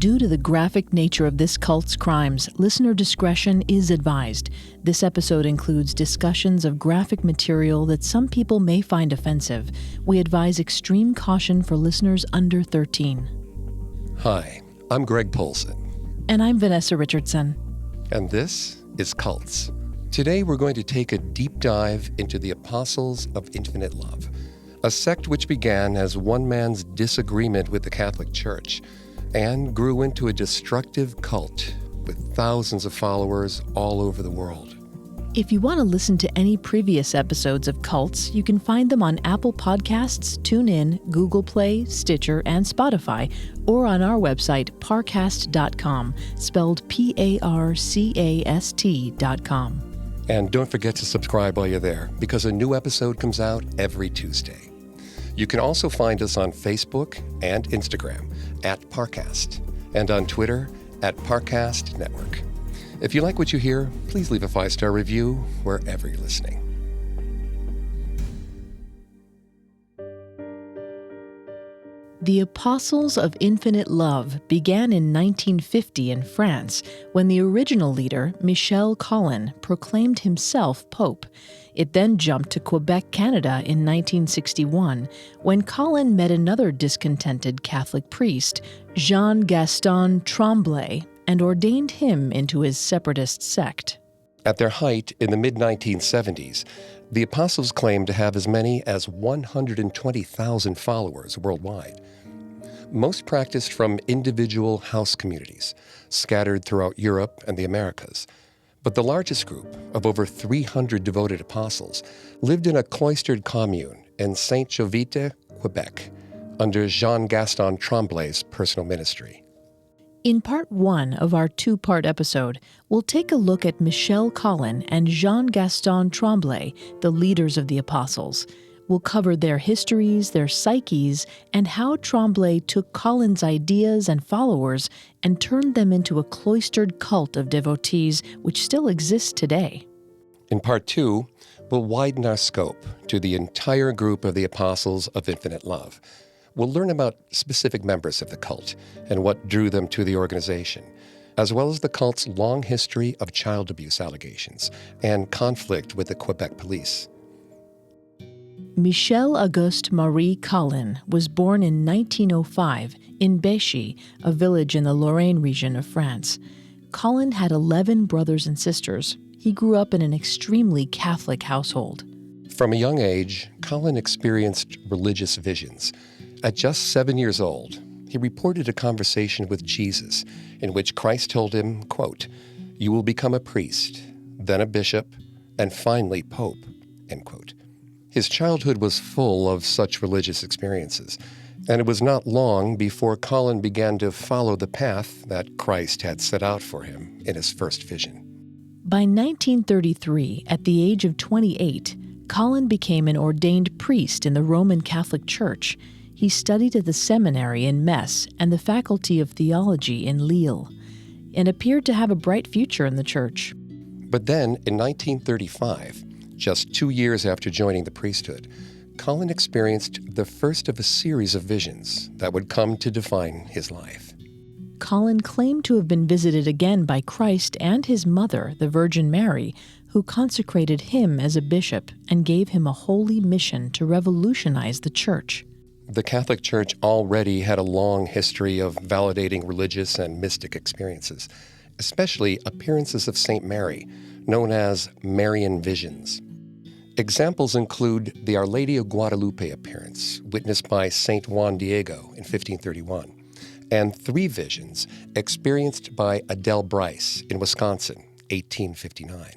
Due to the graphic nature of this cult's crimes, listener discretion is advised. This episode includes discussions of graphic material that some people may find offensive. We advise extreme caution for listeners under 13. Hi, I'm Greg Polson. And I'm Vanessa Richardson. And this is Cults. Today we're going to take a deep dive into the Apostles of Infinite Love, a sect which began as one man's disagreement with the Catholic Church and grew into a destructive cult with thousands of followers all over the world. If you want to listen to any previous episodes of Cults, you can find them on Apple Podcasts, TuneIn, Google Play, Stitcher, and Spotify, or on our website, parcast.com, spelled Parcast.com. And don't forget to subscribe while you're there, because a new episode comes out every Tuesday. You can also find us on Facebook and Instagram at Parcast, and on Twitter at Parcast Network. If you like what you hear, please leave a 5-star review wherever you're listening. The Apostles of Infinite Love began in 1950 in France when the original leader, Michel Collin, proclaimed himself Pope. It then jumped to Quebec, Canada in 1961 when Collin met another discontented Catholic priest, Jean-Gaston Tremblay, and ordained him into his separatist sect. At their height in the mid-1970s, the Apostles claimed to have as many as 120,000 followers worldwide. Most practiced from individual house communities scattered throughout Europe and the Americas. But the largest group, of over 300 devoted apostles, lived in a cloistered commune in Saint-Jovite, Quebec, under Jean-Gaston Tremblay's personal ministry. In part 1 of our 2-part episode, we'll take a look at Michel Collin and Jean-Gaston Tremblay, the leaders of the Apostles. We'll cover their histories, their psyches, and how Tremblay took Collin's ideas and followers and turned them into a cloistered cult of devotees which still exists today. In part 2, we'll widen our scope to the entire group of the Apostles of Infinite Love. We'll learn about specific members of the cult and what drew them to the organization, as well as the cult's long history of child abuse allegations and conflict with the Quebec police. Michel Auguste Marie Collin was born in 1905 in Béchy, a village in the Lorraine region of France. Collin had 11 brothers and sisters. He grew up in an extremely Catholic household. From a young age, Collin experienced religious visions. At just 7 years old, he reported a conversation with Jesus in which Christ told him, quote, "You will become a priest, then a bishop, and finally Pope," end quote. His childhood was full of such religious experiences, and it was not long before Collin began to follow the path that Christ had set out for him in his first vision. By 1933, at the age of 28, Collin became an ordained priest in the Roman Catholic Church. He studied at the seminary in Metz and the Faculty of Theology in Lille, and appeared to have a bright future in the church. But then, in 1935, just 2 years after joining the priesthood, Collin experienced the first of a series of visions that would come to define his life. Collin claimed to have been visited again by Christ and his mother, the Virgin Mary, who consecrated him as a bishop and gave him a holy mission to revolutionize the church. The Catholic Church already had a long history of validating religious and mystic experiences, especially appearances of Saint Mary, known as Marian visions. Examples include the Our Lady of Guadalupe appearance, witnessed by Saint Juan Diego in 1531, and 3 visions experienced by Adele Bryce in Wisconsin, 1859.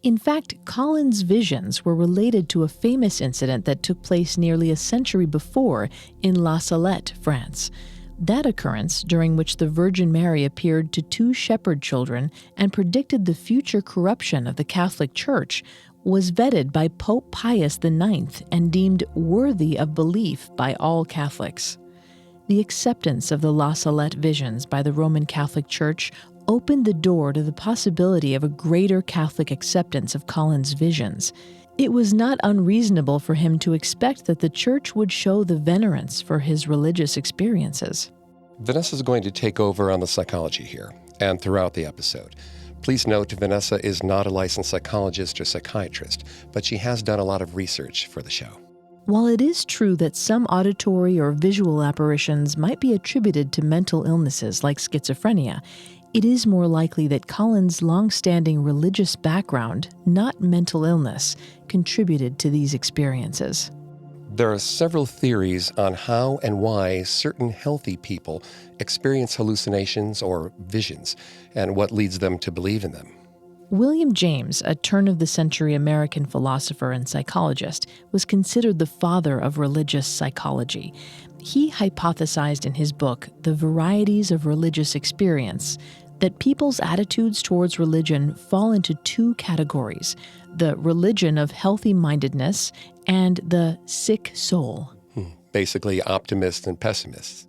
In fact, Collin's visions were related to a famous incident that took place nearly a century before in La Salette, France. That occurrence, during which the Virgin Mary appeared to 2 shepherd children and predicted the future corruption of the Catholic Church, was vetted by Pope Pius IX and deemed worthy of belief by all Catholics. The acceptance of the La Salette visions by the Roman Catholic Church opened the door to the possibility of a greater Catholic acceptance of Collin's visions. It was not unreasonable for him to expect that the Church would show the venerance for his religious experiences. Vanessa's going to take over on the psychology here and throughout the episode. Please note, Vanessa is not a licensed psychologist or psychiatrist, but she has done a lot of research for the show. While it is true that some auditory or visual apparitions might be attributed to mental illnesses like schizophrenia, it is more likely that Collin's long-standing religious background, not mental illness, contributed to these experiences. There are several theories on how and why certain healthy people experience hallucinations or visions, and what leads them to believe in them. William James, a turn-of-the-century American philosopher and psychologist, was considered the father of religious psychology. He hypothesized in his book, The Varieties of Religious Experience, that people's attitudes towards religion fall into two categories: the religion of healthy-mindedness and the sick soul. Basically, optimists and pessimists.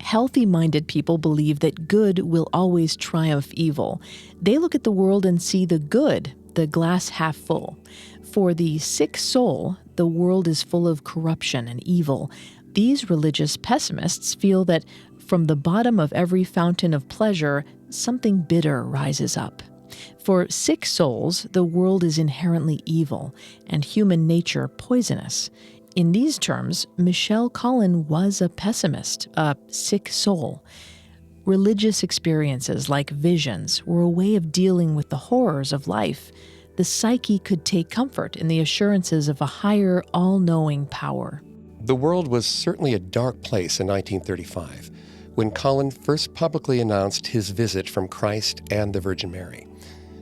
Healthy-minded people believe that good will always triumph evil. They look at the world and see the good, the glass half full. For the sick soul, the world is full of corruption and evil. These religious pessimists feel that from the bottom of every fountain of pleasure, something bitter rises up. For sick souls, the world is inherently evil, and human nature poisonous. In these terms, Michel Collin was a pessimist, a sick soul. Religious experiences like visions were a way of dealing with the horrors of life. The psyche could take comfort in the assurances of a higher, all-knowing power. The world was certainly a dark place in 1935, when Collin first publicly announced his visit from Christ and the Virgin Mary.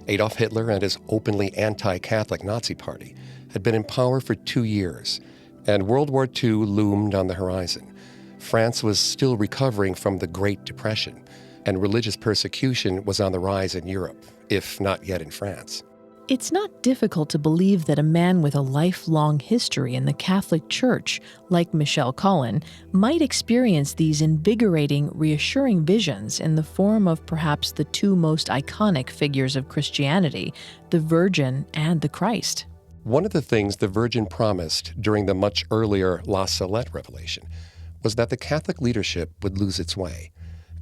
Adolf Hitler and his openly anti-Catholic Nazi Party had been in power for 2 years, and World War II loomed on the horizon. France was still recovering from the Great Depression, and religious persecution was on the rise in Europe, if not yet in France. It's not difficult to believe that a man with a lifelong history in the Catholic Church, like Michel Collin, might experience these invigorating, reassuring visions in the form of perhaps the two most iconic figures of Christianity, the Virgin and the Christ. One of the things the Virgin promised during the much earlier La Salette revelation was that the Catholic leadership would lose its way,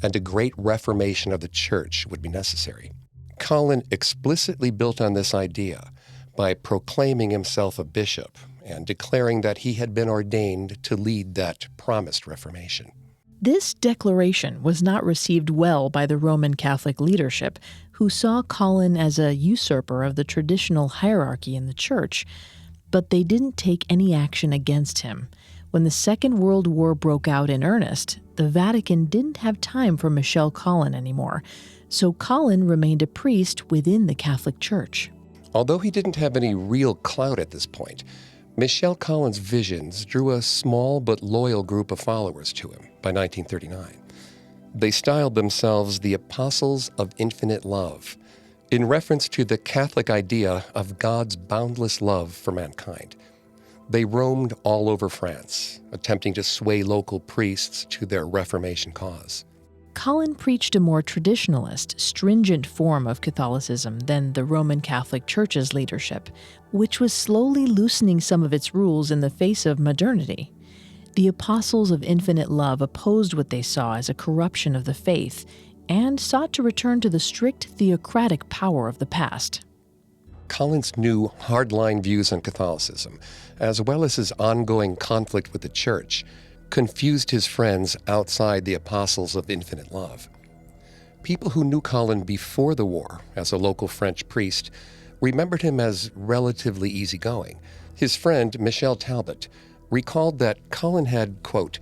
and a great reformation of the Church would be necessary. Collin explicitly built on this idea by proclaiming himself a bishop and declaring that he had been ordained to lead that promised reformation. This declaration was not received well by the Roman Catholic leadership, who saw Collin as a usurper of the traditional hierarchy in the Church, but they didn't take any action against him. When the Second World War broke out in earnest, the Vatican didn't have time for Michel Collin anymore, so Collin remained a priest within the Catholic Church. Although he didn't have any real clout at this point, Michel Collin's visions drew a small but loyal group of followers to him by 1939. They styled themselves the Apostles of Infinite Love, in reference to the Catholic idea of God's boundless love for mankind. They roamed all over France, attempting to sway local priests to their Reformation cause. Collin preached a more traditionalist, stringent form of Catholicism than the Roman Catholic Church's leadership, which was slowly loosening some of its rules in the face of modernity. The Apostles of Infinite Love opposed what they saw as a corruption of the faith and sought to return to the strict theocratic power of the past. Collin's new hardline views on Catholicism, as well as his ongoing conflict with the Church, confused his friends outside the Apostles of Infinite Love. People who knew Collin before the war as a local French priest remembered him as relatively easygoing. His friend, Michel Talbot, recalled that Collin had, quote,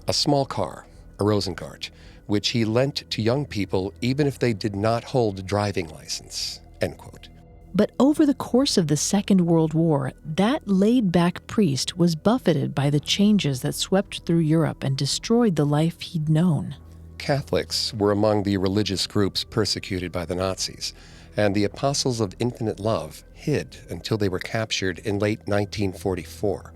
a small car, a Rosengart, which he lent to young people even if they did not hold a driving license, end quote. But over the course of the Second World War, that laid-back priest was buffeted by the changes that swept through Europe and destroyed the life he'd known. Catholics were among the religious groups persecuted by the Nazis, and the Apostles of Infinite Love hid until they were captured in late 1944.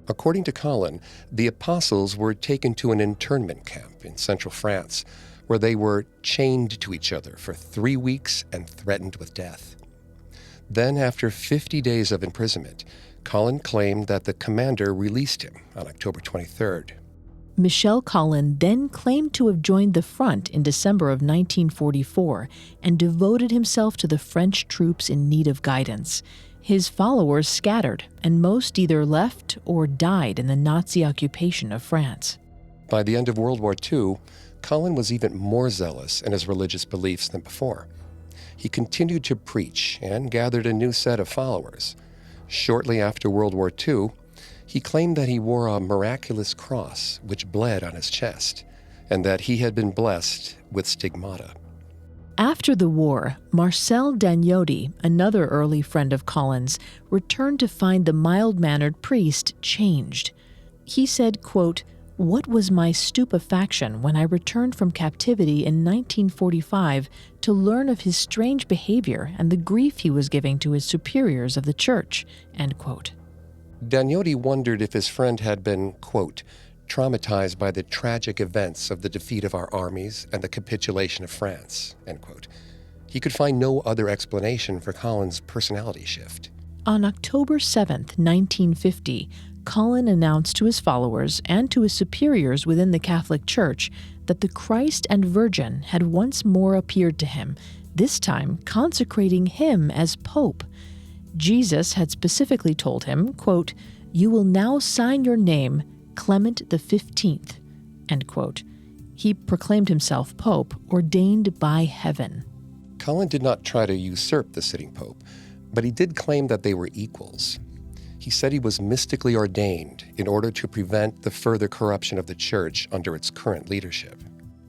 According to Collin, the Apostles were taken to an internment camp in central France, where they were chained to each other for 3 weeks and threatened with death. Then, after 50 days of imprisonment, Collin claimed that the commander released him on October 23rd. Michel Collin then claimed to have joined the front in December of 1944 and devoted himself to the French troops in need of guidance. His followers scattered, and most either left or died in the Nazi occupation of France. By the end of World War II, Collin was even more zealous in his religious beliefs than before. He continued to preach and gathered a new set of followers. Shortly after World War II, he claimed that he wore a miraculous cross which bled on his chest, and that he had been blessed with stigmata. After the war, Marcel Dagnotti, another early friend of Collin's, returned to find the mild-mannered priest changed. He said, quote, "What was my stupefaction when I returned from captivity in 1945 to learn of his strange behavior and the grief he was giving to his superiors of the church," end quote. Dagnotti wondered if his friend had been, quote, traumatized by the tragic events of the defeat of our armies and the capitulation of France, end quote. He could find no other explanation for Collin's personality shift. On October 7, 1950, Collin announced to his followers and to his superiors within the Catholic Church that the Christ and Virgin had once more appeared to him, this time consecrating him as Pope. Jesus had specifically told him, quote, "You will now sign your name Clement the 15th, end quote. He proclaimed himself Pope, ordained by heaven. Collin did not try to usurp the sitting pope, but he did claim that they were equals. He said he was mystically ordained in order to prevent the further corruption of the church under its current leadership.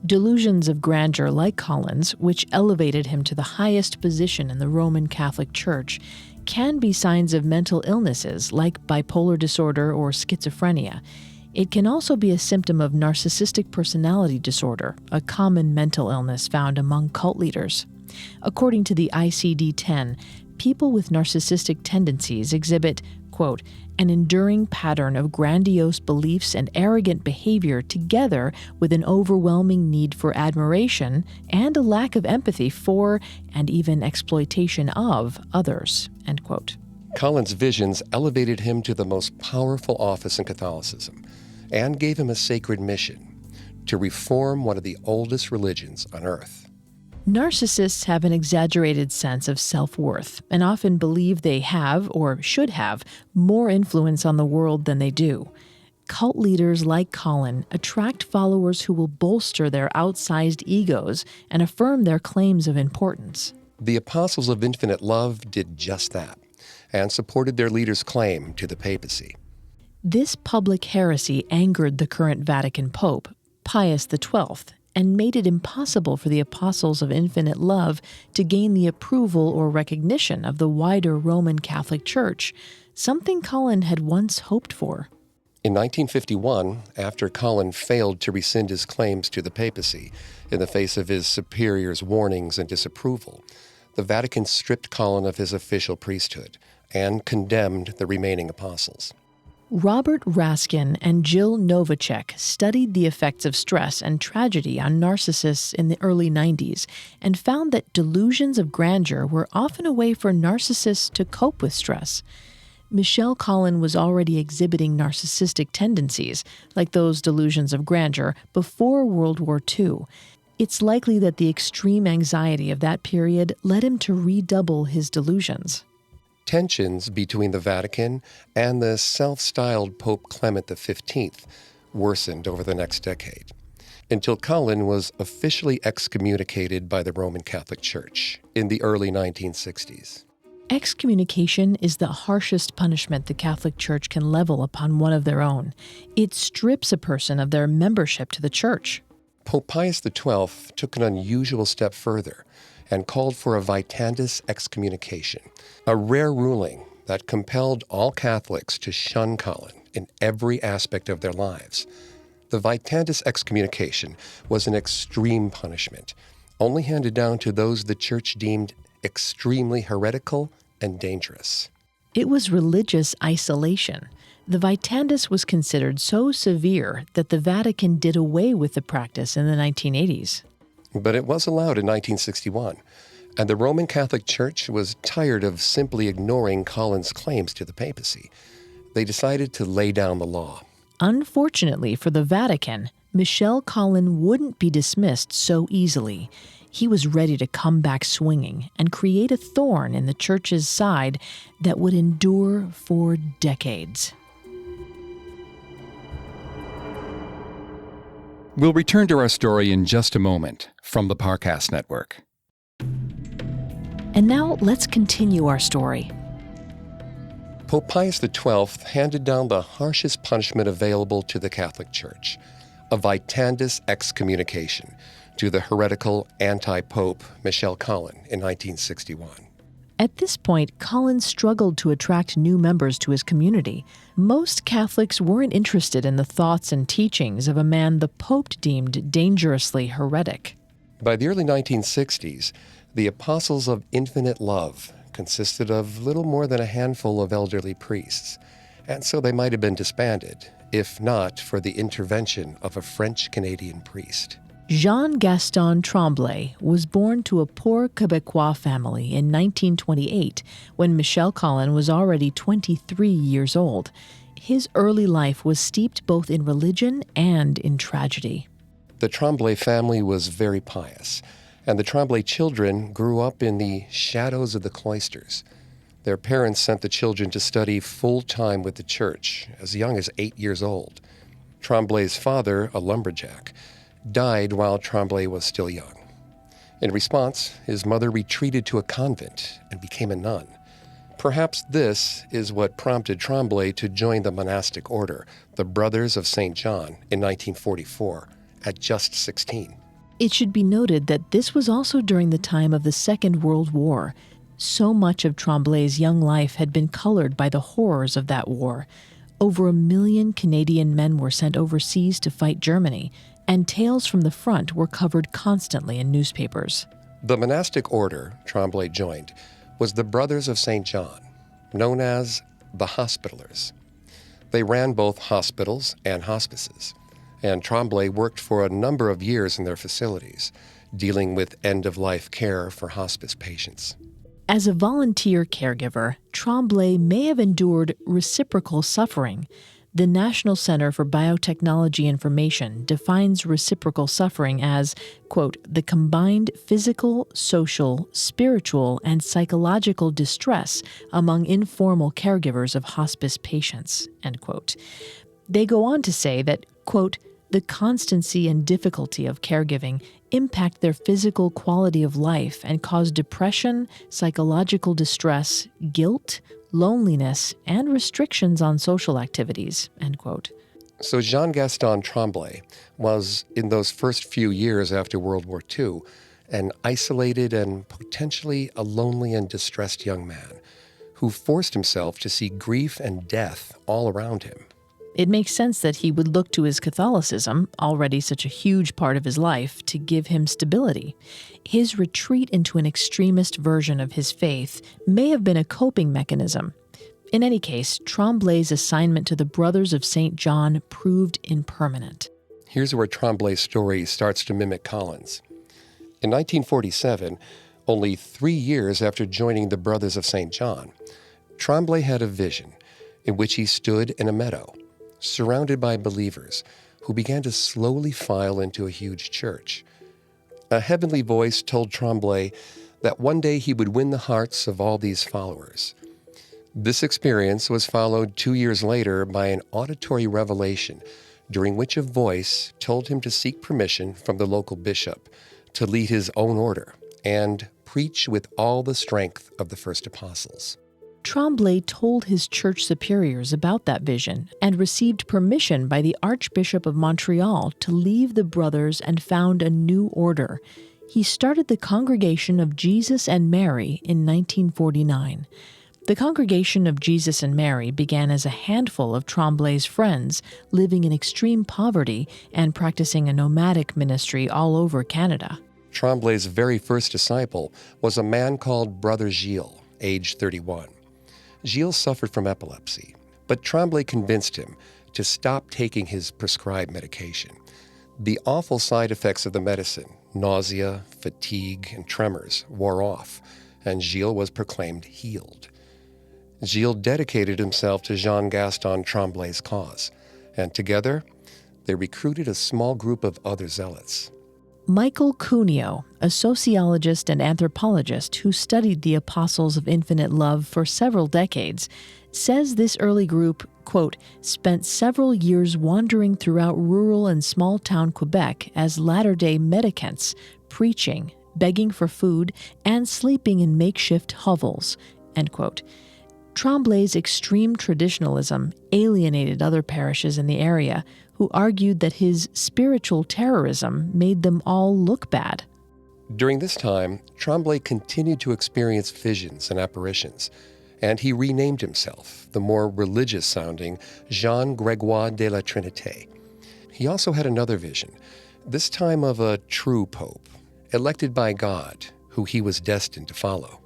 Delusions of grandeur like Collin's, which elevated him to the highest position in the Roman Catholic Church, can be signs of mental illnesses like bipolar disorder or schizophrenia. It can also be a symptom of narcissistic personality disorder, a common mental illness found among cult leaders. According to the ICD-10, people with narcissistic tendencies exhibit, quote, an enduring pattern of grandiose beliefs and arrogant behavior together with an overwhelming need for admiration and a lack of empathy for and even exploitation of others, end quote. Collin's visions elevated him to the most powerful office in Catholicism and gave him a sacred mission to reform one of the oldest religions on earth. Narcissists have an exaggerated sense of self-worth and often believe they have, or should have, more influence on the world than they do. Cult leaders like Collin attract followers who will bolster their outsized egos and affirm their claims of importance. The Apostles of Infinite Love did just that and supported their leader's claim to the papacy. This public heresy angered the current Vatican Pope, Pius XII, and made it impossible for the Apostles of Infinite Love to gain the approval or recognition of the wider Roman Catholic Church, something Collin had once hoped for. In 1951, after Collin failed to rescind his claims to the papacy in the face of his superiors' warnings and disapproval, the Vatican stripped Collin of his official priesthood and condemned the remaining apostles. Robert Raskin and Jill Novacek studied the effects of stress and tragedy on narcissists in the early 90s and found that delusions of grandeur were often a way for narcissists to cope with stress. Michel Collin was already exhibiting narcissistic tendencies, like those delusions of grandeur, before World War II. It's likely that the extreme anxiety of that period led him to redouble his delusions. Tensions between the Vatican and the self-styled Pope Clement XV worsened over the next decade, until Collin was officially excommunicated by the Roman Catholic Church in the early 1960s. Excommunication is the harshest punishment the Catholic Church can level upon one of their own. It strips a person of their membership to the Church. Pope Pius XII took an unusual step further and called for a vitandis excommunication, a rare ruling that compelled all Catholics to shun Collin in every aspect of their lives. The vitandis excommunication was an extreme punishment, only handed down to those the Church deemed extremely heretical and dangerous. It was religious isolation. The vitandis was considered so severe that the Vatican did away with the practice in the 1980s. But it was allowed in 1961, and the Roman Catholic Church was tired of simply ignoring Collin's claims to the papacy. They decided to lay down the law. Unfortunately for the Vatican, Michel Collin wouldn't be dismissed so easily. He was ready to come back swinging and create a thorn in the church's side that would endure for decades. We'll return to our story in just a moment from the Parcast Network. And now let's continue our story. Pope Pius XII handed down the harshest punishment available to the Catholic Church, a vitandus excommunication to the heretical anti-pope Michel Collin in 1961. At this point, Collin struggled to attract new members to his community. Most Catholics weren't interested in the thoughts and teachings of a man the Pope deemed dangerously heretic. By the early 1960s, the Apostles of Infinite Love consisted of little more than a handful of elderly priests, and so they might have been disbanded, if not for the intervention of a French-Canadian priest. Jean-Gaston Tremblay was born to a poor Quebecois family in 1928 when Michel Collin was already 23 years old. His early life was steeped both in religion and in tragedy. The Tremblay family was very pious, and the Tremblay children grew up in the shadows of the cloisters. Their parents sent the children to study full-time with the church, as young as 8 years old. Tremblay's father, a lumberjack, died while Tremblay was still young. In response, his mother retreated to a convent and became a nun. Perhaps this is what prompted Tremblay to join the monastic order, the Brothers of St. John, in 1944, at just 16. It should be noted that this was also during the time of the Second World War. So much of Tremblay's young life had been colored by the horrors of that war. Over 1 million Canadian men were sent overseas to fight Germany, and tales from the front were covered constantly in newspapers. The monastic order Tremblay joined was the Brothers of St. John, known as the Hospitallers. They ran both hospitals and hospices, and Tremblay worked for a number of years in their facilities, dealing with end-of-life care for hospice patients. As a volunteer caregiver, Tremblay may have endured reciprocal suffering. The National Center for Biotechnology Information defines reciprocal suffering as, quote, the combined physical, social, spiritual, and psychological distress among informal caregivers of hospice patients, end quote. They go on to say that, quote, the constancy and difficulty of caregiving impact their physical quality of life and cause depression, psychological distress, guilt, loneliness, and restrictions on social activities, end quote. So Jean-Gaston Tremblay was, in those first few years after World War II, an isolated and potentially a lonely and distressed young man who forced himself to see grief and death all around him. It makes sense that he would look to his Catholicism, already such a huge part of his life, to give him stability. His retreat into an extremist version of his faith may have been a coping mechanism. In any case, Tremblay's assignment to the Brothers of St. John proved impermanent. Here's where Tremblay's story starts to mimic Collin's. In 1947, only 3 years after joining the Brothers of St. John, Tremblay had a vision in which he stood in a meadow, surrounded by believers who began to slowly file into a huge church. A heavenly voice told Tremblay that one day he would win the hearts of all these followers. This experience was followed 2 years later by an auditory revelation during which a voice told him to seek permission from the local bishop to lead his own order and preach with all the strength of the first apostles. Tremblay told his church superiors about that vision and received permission by the Archbishop of Montreal to leave the brothers and found a new order. He started the Congregation of Jesus and Mary in 1949. The Congregation of Jesus and Mary began as a handful of Tremblay's friends living in extreme poverty and practicing a nomadic ministry all over Canada. Tremblay's very first disciple was a man called Brother Gilles, aged 31. Gilles suffered from epilepsy, but Tremblay convinced him to stop taking his prescribed medication. The awful side effects of the medicine, nausea, fatigue, and tremors, wore off, and Gilles was proclaimed healed. Gilles dedicated himself to Jean-Gaston Tremblay's cause, and together they recruited a small group of other zealots. Michel Collin, a sociologist and anthropologist who studied the apostles of infinite love for several decades, says this early group, quote, spent several years wandering throughout rural and small-town Quebec as latter-day mendicants, preaching, begging for food, and sleeping in makeshift hovels, end quote. Tremblay's extreme traditionalism alienated other parishes in the area, who argued that his spiritual terrorism made them all look bad. During this time, Tremblay continued to experience visions and apparitions, and he renamed himself, the more religious-sounding Jean-Grégoire de la Trinité. He also had another vision, this time of a true pope, elected by God, who he was destined to follow.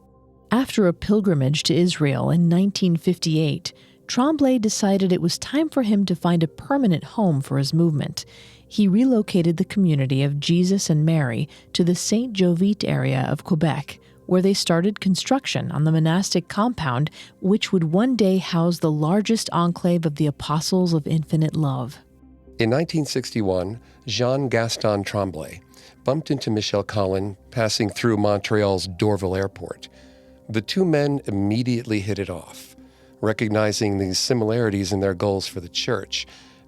After a pilgrimage to Israel in 1958, Tremblay decided it was time for him to find a permanent home for his movement. He relocated the community of Jesus and Mary to the Saint Jovite area of Quebec, where they started construction on the monastic compound, which would one day house the largest enclave of the Apostles of Infinite Love. In 1961, Jean-Gaston Tremblay bumped into Michel Collin passing through Montreal's Dorval Airport. The two men immediately hit it off, recognizing these similarities in their goals for the church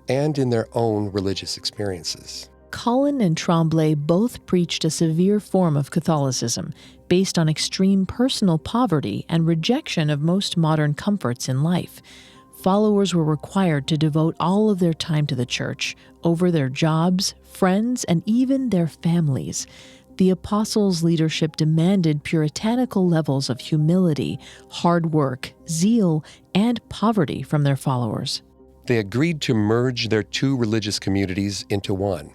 and in their own religious experiences. Collin and Tremblay both preached a severe form of Catholicism based on extreme personal poverty and rejection of most modern comforts in life. Followers were required to devote all of their time to the church, over their jobs, friends, and even their families. The apostles' leadership demanded puritanical levels of humility, hard work, zeal, and poverty from their followers. They agreed to merge their two religious communities into one.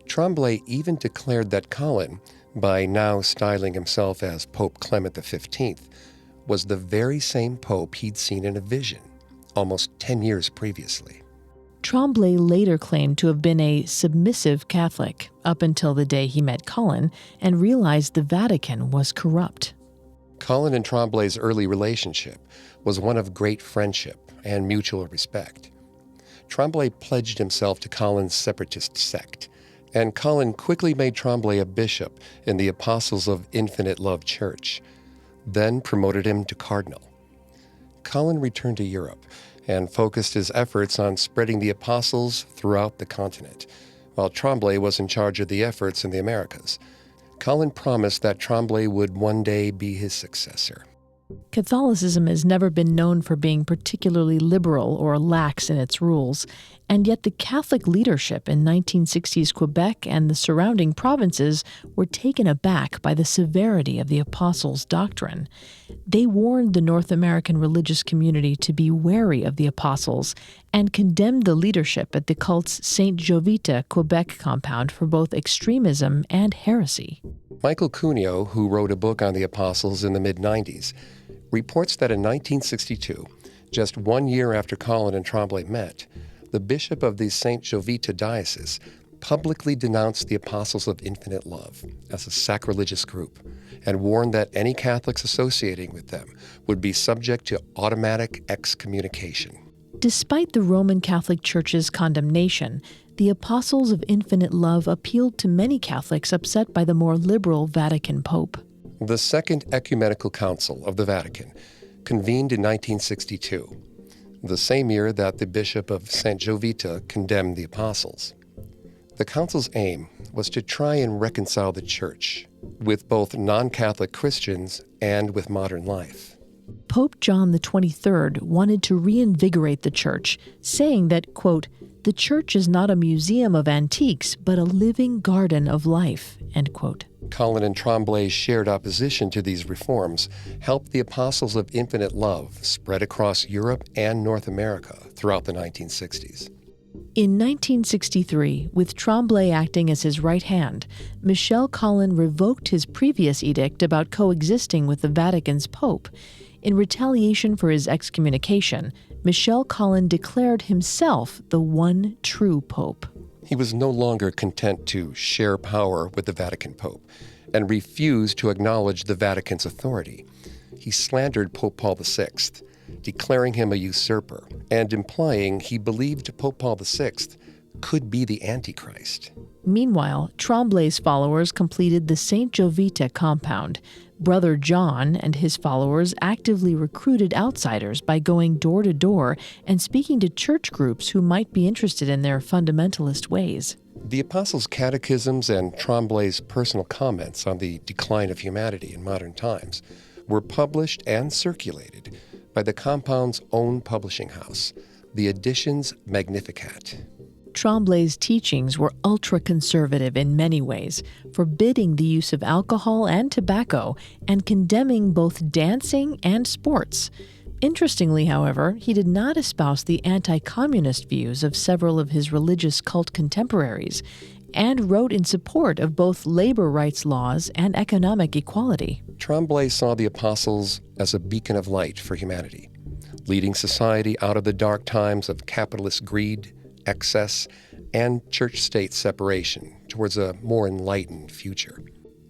Tremblay even declared that Collin, by now styling himself as Pope Clement XV, was the very same pope he'd seen in a vision, almost 10 years previously. Tremblay later claimed to have been a submissive Catholic up until the day he met Collin and realized the Vatican was corrupt. Collin and Tremblay's early relationship was one of great friendship and mutual respect. Tremblay pledged himself to Collin's separatist sect, and Collin quickly made Tremblay a bishop in the Apostles of Infinite Love Church, then promoted him to cardinal. Collin returned to Europe and focused his efforts on spreading the apostles throughout the continent, while Tremblay was in charge of the efforts in the Americas. Collin promised that Tremblay would one day be his successor. Catholicism has never been known for being particularly liberal or lax in its rules, and yet the Catholic leadership in 1960s Quebec and the surrounding provinces were taken aback by the severity of the apostles' doctrine. They warned the North American religious community to be wary of the apostles and condemned the leadership at the cult's Saint Jovite Quebec compound for both extremism and heresy. Michel Collin, who wrote a book on the apostles in the mid-90s, reports that in 1962, just 1 year after Collin and Tremblay met, the bishop of the Saint Jovite diocese publicly denounced the Apostles of Infinite Love as a sacrilegious group and warned that any Catholics associating with them would be subject to automatic excommunication. Despite the Roman Catholic Church's condemnation, the Apostles of Infinite Love appealed to many Catholics upset by the more liberal Vatican Pope. The Second Ecumenical Council of the Vatican convened in 1962, the same year that the Bishop of Saint Jovite condemned the apostles. The council's aim was to try and reconcile the Church with both non-Catholic Christians and with modern life. Pope John XXIII wanted to reinvigorate the Church, saying that, quote, "The Church is not a museum of antiques, but a living garden of life," end quote. Collin and Tremblay's shared opposition to these reforms helped the Apostles of Infinite Love spread across Europe and North America throughout the 1960s. In 1963, with Tremblay acting as his right hand, Michel Collin revoked his previous edict about coexisting with the Vatican's Pope. In retaliation for his excommunication, Michel Collin declared himself the one true Pope. He was no longer content to share power with the Vatican Pope and refused to acknowledge the Vatican's authority. He slandered Pope Paul VI declaring him a usurper and implying he believed Pope Paul VI could be the Antichrist. Meanwhile, Tremblay's followers completed the St. Jovita compound. Brother John and his followers actively recruited outsiders by going door to door and speaking to church groups who might be interested in their fundamentalist ways. The Apostles' catechisms and Tremblay's personal comments on the decline of humanity in modern times were published and circulated by the compound's own publishing house, the Editions Magnificat. Tremblay's teachings were ultra-conservative in many ways, forbidding the use of alcohol and tobacco and condemning both dancing and sports. Interestingly, however, he did not espouse the anti-communist views of several of his religious cult contemporaries and wrote in support of both labor rights laws and economic equality. Tremblay saw the apostles as a beacon of light for humanity, leading society out of the dark times of capitalist greed, excess, and church-state separation towards a more enlightened future.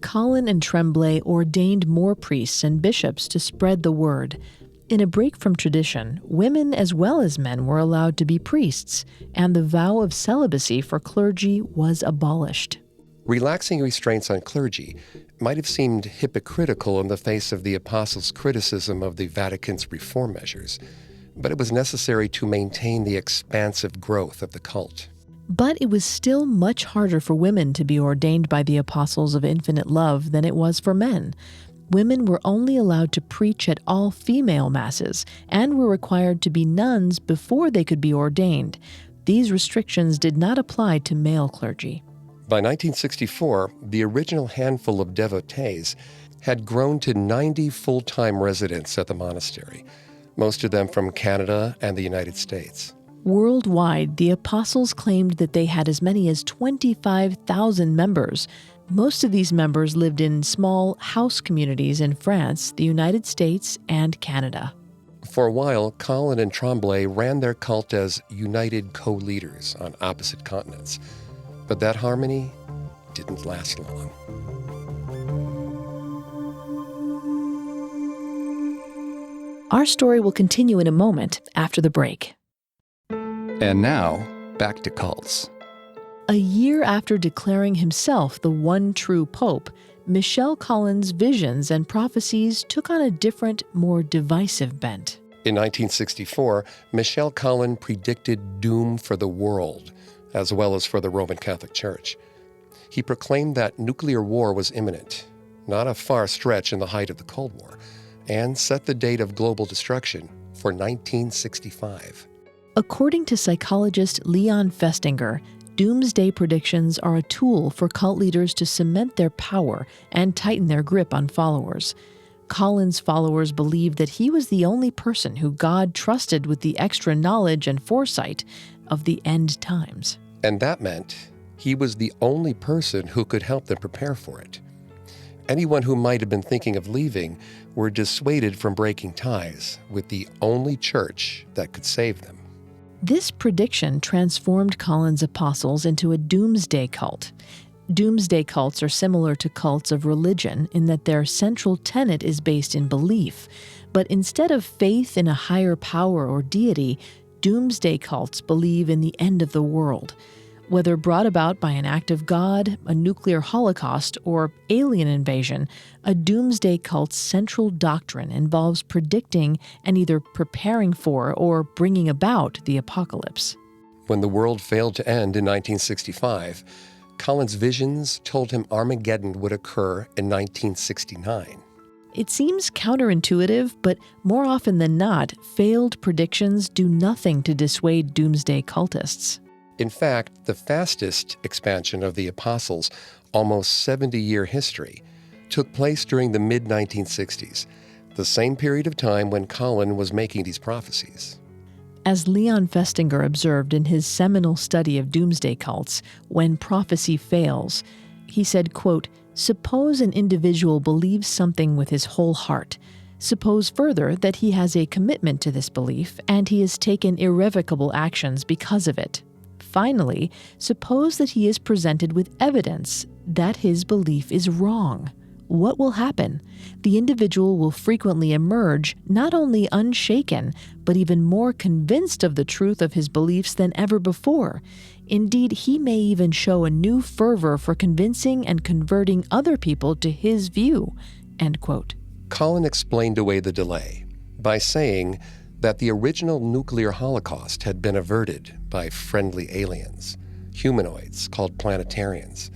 Collin and Tremblay ordained more priests and bishops to spread the word. In a break from tradition, women as well as men were allowed to be priests, and the vow of celibacy for clergy was abolished. Relaxing restraints on clergy might have seemed hypocritical in the face of the apostles' criticism of the Vatican's reform measures, but it was necessary to maintain the expansive growth of the cult. But it was still much harder for women to be ordained by the apostles of infinite love than it was for men. Women were only allowed to preach at all female masses and were required to be nuns before they could be ordained. These restrictions did not apply to male clergy. By 1964, the original handful of devotees had grown to 90 full-time residents at the monastery, most of them from Canada and the United States. Worldwide, the apostles claimed that they had as many as 25,000 members. Most of these members lived in small house communities in France, the United States, and Canada. For a while, Collin and Tremblay ran their cult as united co-leaders on opposite continents. But that harmony didn't last long. Our story will continue in a moment after the break. And now, back to cults. A year after declaring himself the one true pope, Michel Collin's visions and prophecies took on a different, more divisive bent. In 1964, Michel Collin predicted doom for the world, as well as for the Roman Catholic Church. He proclaimed that nuclear war was imminent, not a far stretch in the height of the Cold War, and set the date of global destruction for 1965. According to psychologist Leon Festinger, doomsday predictions are a tool for cult leaders to cement their power and tighten their grip on followers. Collin's followers believed that he was the only person who God trusted with the extra knowledge and foresight of the end times. And that meant he was the only person who could help them prepare for it. Anyone who might have been thinking of leaving were dissuaded from breaking ties with the only church that could save them. This prediction transformed Collin's apostles into a doomsday cult. Doomsday cults are similar to cults of religion in that their central tenet is based in belief. But instead of faith in a higher power or deity, doomsday cults believe in the end of the world. Whether brought about by an act of God, a nuclear holocaust, or alien invasion, a doomsday cult's central doctrine involves predicting and either preparing for or bringing about the apocalypse. When the world failed to end in 1965, Collin's visions told him Armageddon would occur in 1969. It seems counterintuitive, but more often than not, failed predictions do nothing to dissuade doomsday cultists. In fact, the fastest expansion of the apostles' almost 70-year history took place during the mid-1960s, the same period of time when Collin was making these prophecies. As Leon Festinger observed in his seminal study of doomsday cults, When Prophecy Fails, he said, quote, "Suppose an individual believes something with his whole heart. Suppose further that he has a commitment to this belief and he has taken irrevocable actions because of it. Finally, suppose that he is presented with evidence that his belief is wrong. what will happen? The individual will frequently emerge not only unshaken, but even more convinced of the truth of his beliefs than ever before. Indeed, he may even show a new fervor for convincing and converting other people to his view." End quote. Collin explained away the delay by saying that the original nuclear holocaust had been averted by friendly aliens, humanoids called planetarians.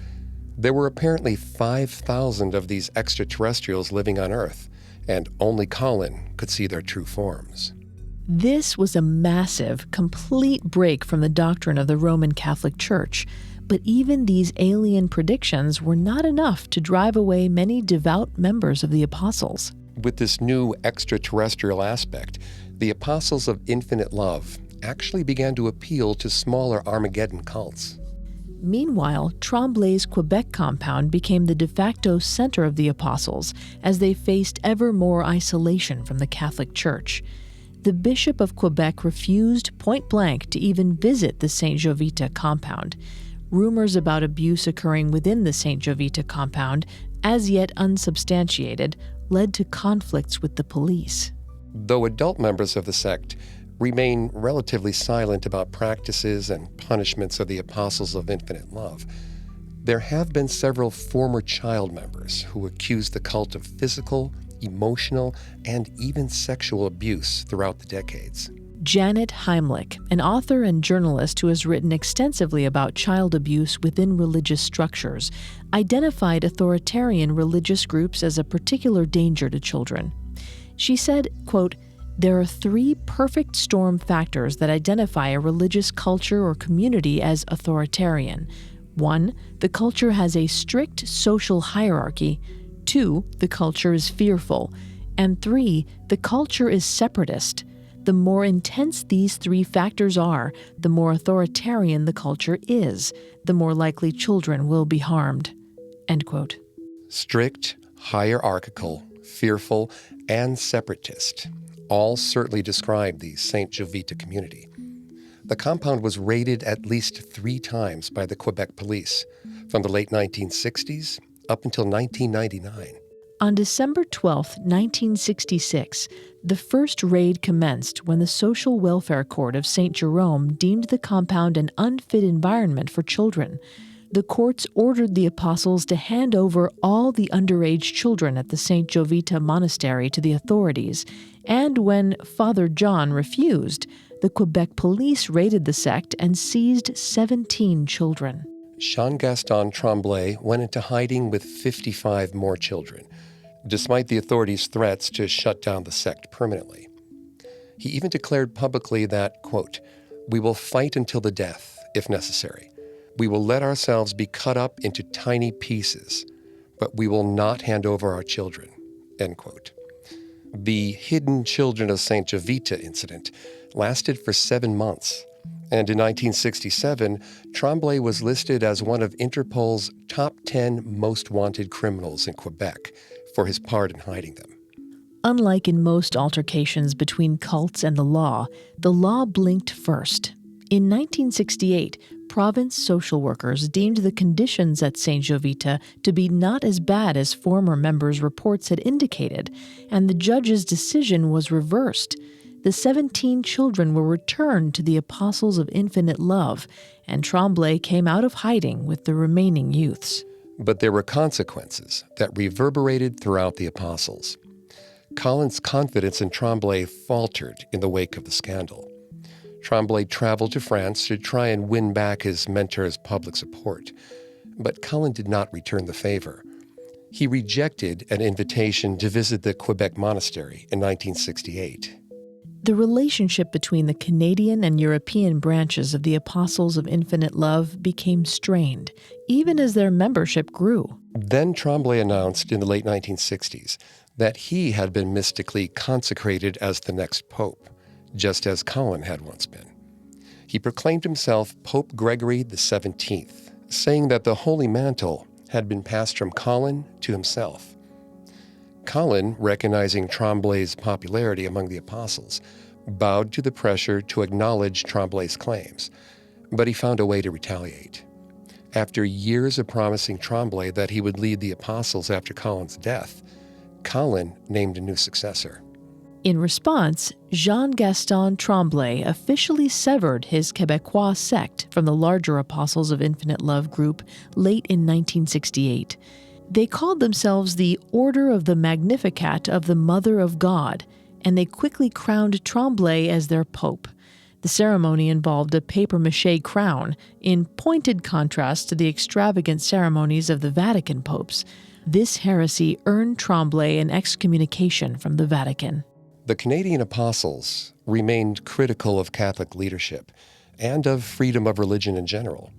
There were apparently 5,000 of these extraterrestrials living on Earth, and only Collin could see their true forms. This was a massive, complete break from the doctrine of the Roman Catholic Church. But even these alien predictions were not enough to drive away many devout members of the apostles. With this new extraterrestrial aspect, the apostles of infinite love actually began to appeal to smaller Armageddon cults. Meanwhile, Tremblay's Quebec compound became the de facto center of the apostles as they faced ever more isolation from the Catholic Church. The Bishop of Quebec refused point blank to even visit the St. Jovita compound. Rumors about abuse occurring within the St. Jovita compound, as yet unsubstantiated, led to conflicts with the police. Though adult members of the sect remain relatively silent about practices and punishments of the apostles of infinite love, there have been several former child members who accuse the cult of physical, emotional, and even sexual abuse throughout the decades. Janet Heimlich, an author and journalist who has written extensively about child abuse within religious structures, identified authoritarian religious groups as a particular danger to children. She said, quote, "There are 3 perfect storm factors that identify a religious culture or community as authoritarian. 1, the culture has a strict social hierarchy. 2, the culture is fearful. And 3, the culture is separatist. The more intense these 3 factors are, the more authoritarian the culture is, the more likely children will be harmed." End quote. Strict, hierarchical, fearful, and separatist all certainly describe the St. Jovita community. The compound was raided at least 3 times by the Quebec police, from the late 1960s up until 1999. On December 12, 1966, the first raid commenced when the Social Welfare Court of St. Jerome deemed the compound an unfit environment for children. The courts ordered the apostles to hand over all the underage children at the St. Jovita monastery to the authorities, and when Father John refused, the Quebec police raided the sect and seized 17 children. Jean-Gaston Tremblay went into hiding with 55 more children, despite the authorities' threats to shut down the sect permanently. He even declared publicly that, quote, "We will fight until the death, if necessary. We will let ourselves be cut up into tiny pieces, but we will not hand over our children," end quote. The Hidden Children of St. Jovita incident lasted for 7 months, and in 1967, Tremblay was listed as one of Interpol's top 10 most wanted criminals in Quebec for his part in hiding them. Unlike in most altercations between cults and the law blinked first. In 1968, province social workers deemed the conditions at St. Jovita to be not as bad as former members' reports had indicated, and the judge's decision was reversed. The 17 children were returned to the Apostles of Infinite Love, and Tremblay came out of hiding with the remaining youths. But there were consequences that reverberated throughout the apostles. Collin's confidence in Tremblay faltered in the wake of the scandal. Tremblay traveled to France to try and win back his mentor's public support, but Collin did not return the favor. He rejected an invitation to visit the Quebec monastery in 1968. The relationship between the Canadian and European branches of the Apostles of Infinite Love became strained, even as their membership grew. Then Tremblay announced in the late 1960s that he had been mystically consecrated as the next pope, just as Collin had once been. He proclaimed himself Pope Gregory XVII, saying that the Holy Mantle had been passed from Collin to himself. Collin, recognizing Tremblay's popularity among the apostles, bowed to the pressure to acknowledge Tremblay's claims, but he found a way to retaliate. After years of promising Tremblay that he would lead the apostles after Collin's death, Collin named a new successor. In response, Jean-Gaston Tremblay officially severed his Québécois sect from the larger Apostles of Infinite Love group late in 1968. They called themselves the Order of the Magnificat of the Mother of God, and they quickly crowned Tremblay as their pope. The ceremony involved a papier-mâché crown, in pointed contrast to the extravagant ceremonies of the Vatican popes. This heresy earned Tremblay an excommunication from the Vatican. The Canadian apostles remained critical of Catholic leadership and of freedom of religion in general.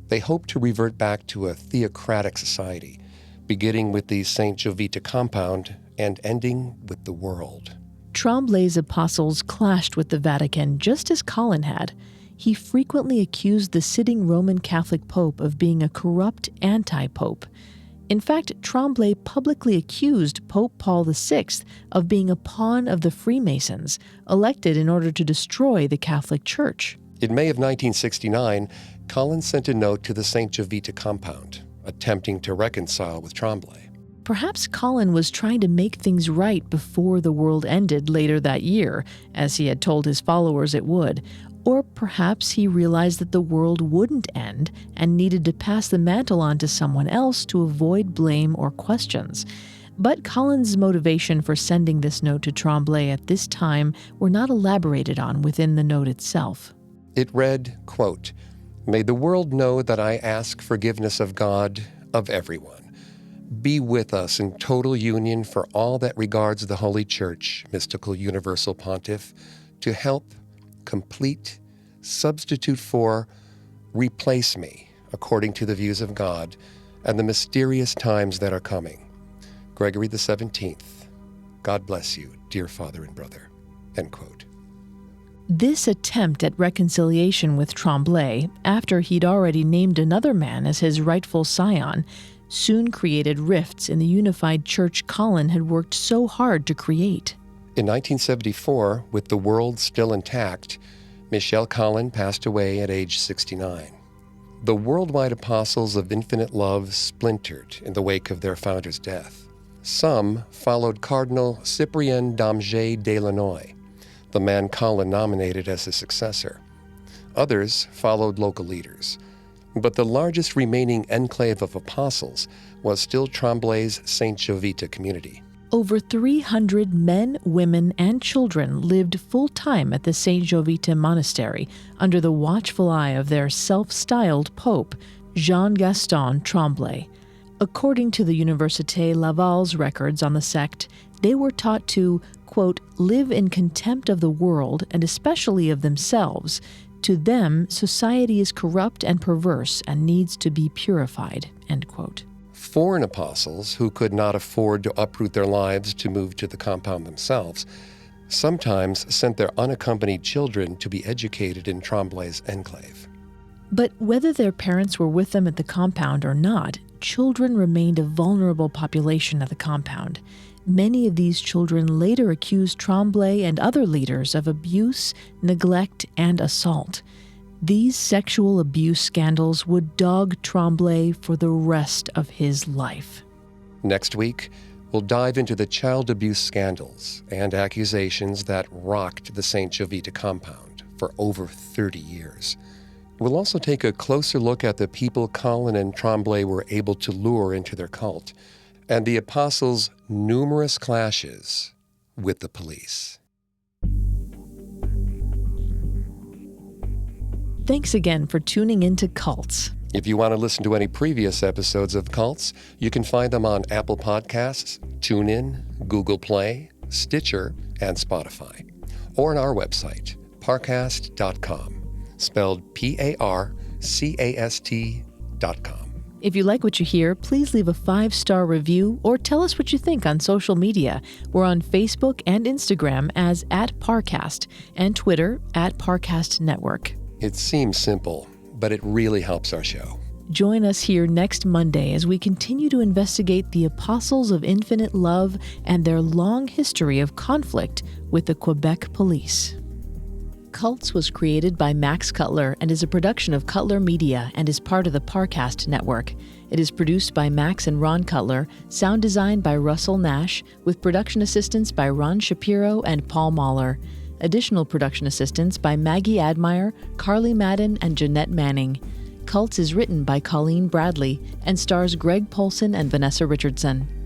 They hoped to revert back to a theocratic society, beginning with the St. Jovita compound and ending with the world. Tremblay's apostles clashed with the Vatican just as Collin had. He frequently accused the sitting Roman Catholic Pope of being a corrupt anti-pope. In fact, Tremblay publicly accused Pope Paul VI of being a pawn of the Freemasons, elected in order to destroy the Catholic Church. In May of 1969, Collin sent a note to the St. Jovita compound, attempting to reconcile with Tremblay. Perhaps Collin was trying to make things right before the world ended later that year, as he had told his followers it would. Or perhaps he realized that the world wouldn't end and needed to pass the mantle on to someone else to avoid blame or questions. But Collin's motivation for sending this note to Tremblay at this time were not elaborated on within the note itself. It read, quote, "May the world know that I ask forgiveness of God, of everyone. Be with us in total union for all that regards the Holy Church, mystical universal pontiff, to help, complete, substitute for, replace me, according to the views of God, and the mysterious times that are coming. Gregory the 17th. God bless you, dear father and brother." End quote. This attempt at reconciliation with Tremblay, after he'd already named another man as his rightful scion, soon created rifts in the unified church Collin had worked so hard to create. In 1974, with the world still intact, Michel Collin passed away at age 69. The worldwide apostles of infinite love splintered in the wake of their founder's death. Some followed Cardinal Cyprien d'Amger de Lannoy, the man Collin nominated as his successor. Others followed local leaders. But the largest remaining enclave of apostles was still Tremblay's St. Jovita community. Over 300 men, women, and children lived full-time at the St. Jovita monastery under the watchful eye of their self-styled pope, Jean-Gaston Tremblay. According to the Université Laval's records on the sect, they were taught to, quote, live in contempt of the world and especially of themselves. To them, society is corrupt and perverse and needs to be purified, end quote. Foreign apostles who could not afford to uproot their lives to move to the compound themselves sometimes sent their unaccompanied children to be educated in Tremblay's enclave. But whether their parents were with them at the compound or not, children remained a vulnerable population at the compound. Many of these children later accused Tremblay and other leaders of abuse, neglect, and assault. These sexual abuse scandals would dog Tremblay for the rest of his life. Next week, we'll dive into the child abuse scandals and accusations that rocked the St. Jovita compound for over 30 years. We'll also take a closer look at the people Collin and Tremblay were able to lure into their cult, and the apostles' numerous clashes with the police. Thanks again for tuning into Cults. If you want to listen to any previous episodes of Cults, you can find them on Apple Podcasts, TuneIn, Google Play, Stitcher, and Spotify, or on our website, parcast.com, spelled PARCAST.com. If you like what you hear, please leave a 5-star review or tell us what you think on social media. We're on Facebook and Instagram as @Parcast and Twitter @Parcast Network. It seems simple, but it really helps our show. Join us here next Monday as we continue to investigate the Apostles of Infinite Love and their long history of conflict with the Quebec police. Cults was created by Max Cutler and is a production of Cutler Media and is part of the Parcast network. It is produced by Max and Ron Cutler, sound design by Russell Nash, with production assistance by Ron Shapiro and Paul Mahler. Additional production assistance by Maggie Admire, Carly Madden, and Jeanette Manning. Cults is written by Colleen Bradley and stars Greg Polson and Vanessa Richardson.